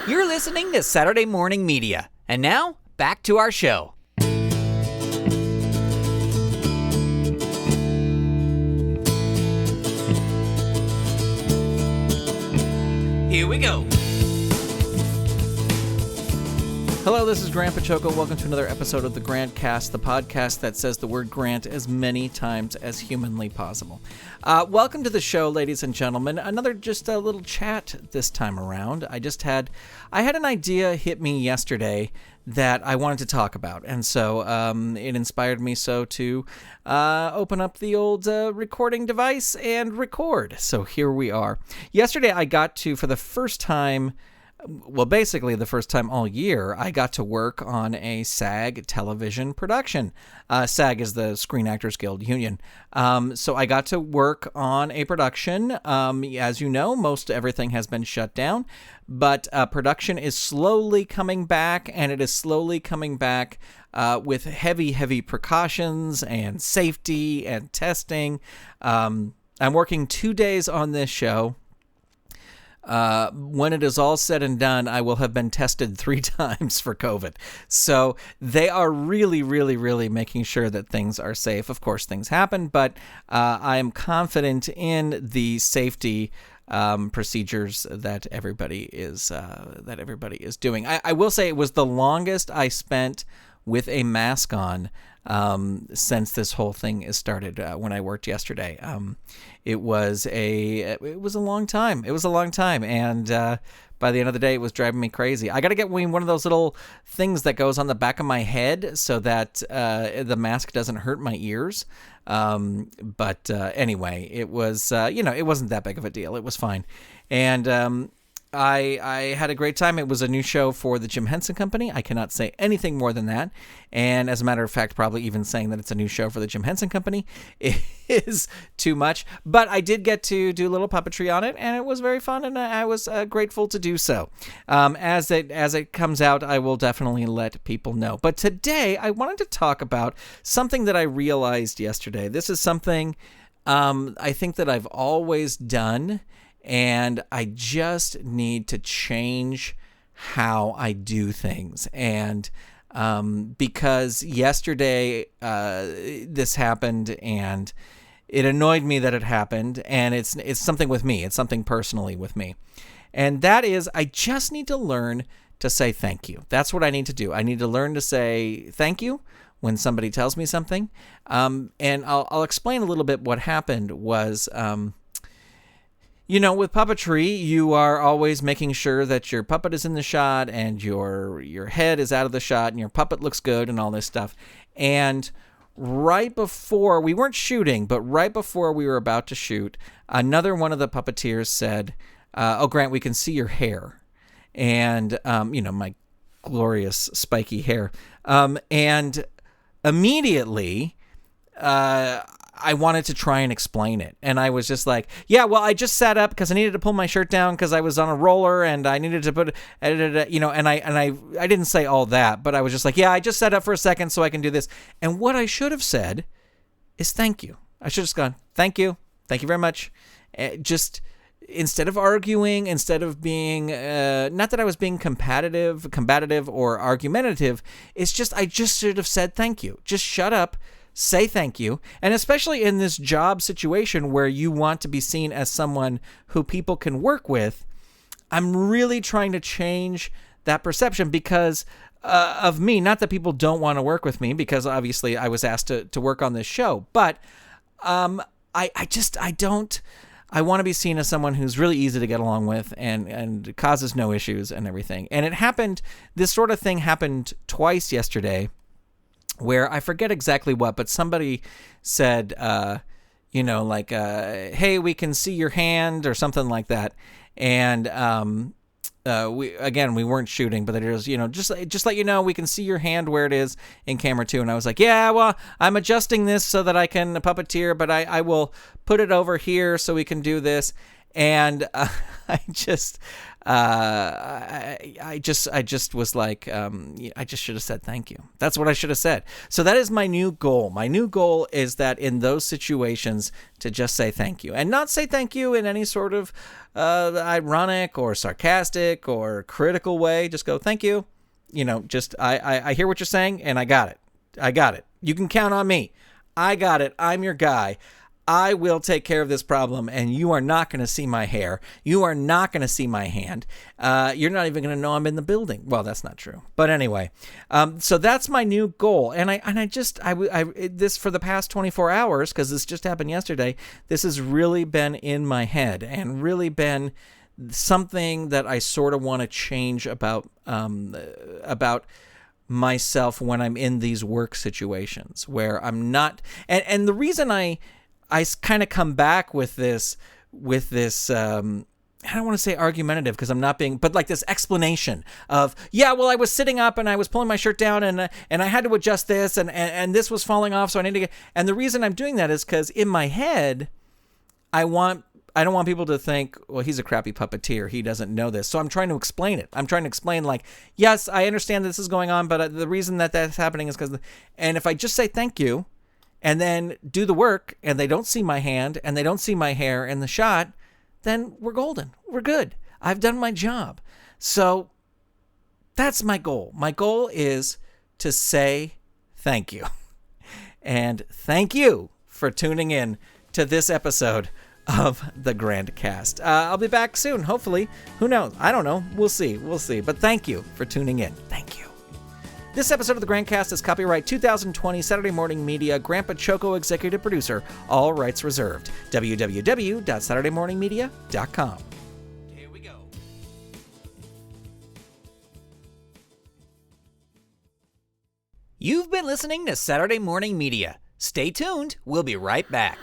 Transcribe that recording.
You're listening to Saturday Morning Media. And now, back to our show. Here we go. Hello, this is Baciocco. Welcome to another episode of the GrantCast, the podcast that says the word grant as many times as humanly possible. Welcome to the show, ladies and gentlemen. Just a little chat this time around. I had an idea hit me yesterday that I wanted to talk about, and so it inspired me to open up the old recording device and record. So here we are. Yesterday I got to, for the first time, basically the first time all year, I got to work on a SAG television production. SAG is the Screen Actors Guild Union. So I got to work on a production. As you know, most everything has been shut down, but production is slowly coming back, and it is slowly coming back with heavy precautions and safety and testing. I'm working 2 days on this show. When it is all said and done, I will have been tested 3 times for COVID. So they are really making sure that things are safe. Of course, things happen, but I am confident in the safety procedures that everybody is doing. I will say it was the longest I spent with a mask on since this whole thing is started. When I worked yesterday, it was a long time. It was a long time, and by the end of the day, it was driving me crazy. I got to get one of those little things that goes on the back of my head so that the mask doesn't hurt my ears. But anyway, it was it wasn't that big of a deal. It was fine, and I had a great time. It was a new show for the Jim Henson Company. I cannot say anything more than that. And as a matter of fact, probably even saying that it's a new show for the Jim Henson Company is too much. But I did get to do a little puppetry on it, and it was very fun, and I was grateful to do so. As it comes out, I will definitely let people know. But today, I wanted to talk about something that I realized yesterday. This is something I think that I've always done, and I just need to change how I do things. And because yesterday this happened, and it annoyed me that it happened, and it's something with me. It's something personally with me. And that is, I just need to learn to say thank you. That's what I need to do. I need to learn to say thank you when somebody tells me something. And I'll explain a little bit. What happened was, with puppetry, you are always making sure that your puppet is in the shot and your head is out of the shot and your puppet looks good and all this stuff. And right before, we weren't shooting, but right before we were about to shoot, another one of the puppeteers said, "Oh, Grant, we can see your hair." And, my glorious spiky hair. And immediately, I wanted to try and explain it. And I was just like, yeah, well, I just sat up because I needed to pull my shirt down because I was on a roller and I needed to put, and I didn't say all that, but I was just like, yeah, I just sat up for a second so I can do this. And what I should have said is thank you. I should have just gone, thank you very much. Just instead of arguing, instead of being, not that I was being combative or argumentative, it's just, I just should have said thank you. Just shut up. Say thank you. And especially in this job situation where you want to be seen as someone who people can work with, I'm really trying to change that perception because of me. Not that people don't want to work with me, because obviously I was asked to work on this show. But I want to be seen as someone who's really easy to get along with and causes no issues and everything. And this sort of thing happened twice yesterday, where I forget exactly what, but somebody said, hey, we can see your hand or something like that. And we weren't shooting, but it was, just let you know, we can see your hand where it is in camera 2. And I was like, yeah, well, I'm adjusting this so that I can puppeteer, but I will put it over here so we can do this. And I just, I just was like, I just should have said thank you. That's what I should have said. So that is my new goal. My new goal is that in those situations to just say thank you, and not say thank you in any sort of ironic or sarcastic or critical way. Just go, thank you. Just I hear what you're saying, and I got it. I got it. You can count on me. I got it. I'm your guy. I will take care of this problem, and you are not going to see my hair. You are not going to see my hand. You're not even going to know I'm in the building. Well, that's not true. But anyway, so that's my new goal. And this for the past 24 hours, because this just happened yesterday, this has really been in my head and really been something that I sort of want to change about myself when I'm in these work situations where I'm not. And the reason I kind of come back with this, I don't want to say argumentative because I'm not being, but like this explanation of, yeah, well, I was sitting up and I was pulling my shirt down and I had to adjust this and this was falling off. So I need to get, and the reason I'm doing that is because in my head, I don't want people to think, well, he's a crappy puppeteer. He doesn't know this. So I'm trying to explain it. I'm trying to explain like, yes, I understand this is going on, but the reason that that's happening is because, and if I just say thank you, and then do the work, and they don't see my hand, and they don't see my hair in the shot, then we're golden. We're good. I've done my job. So that's my goal. My goal is to say thank you. And thank you for tuning in to this episode of the GrantCast. I'll be back soon, hopefully. Who knows? I don't know. We'll see. But thank you for tuning in. Thank you. This episode of the GrantCast is copyright 2020 Saturday Morning Media, Grant Baciocco, executive producer, all rights reserved. www.saturdaymorningmedia.com. Here we go. You've been listening to Saturday Morning Media. Stay tuned. We'll be right back.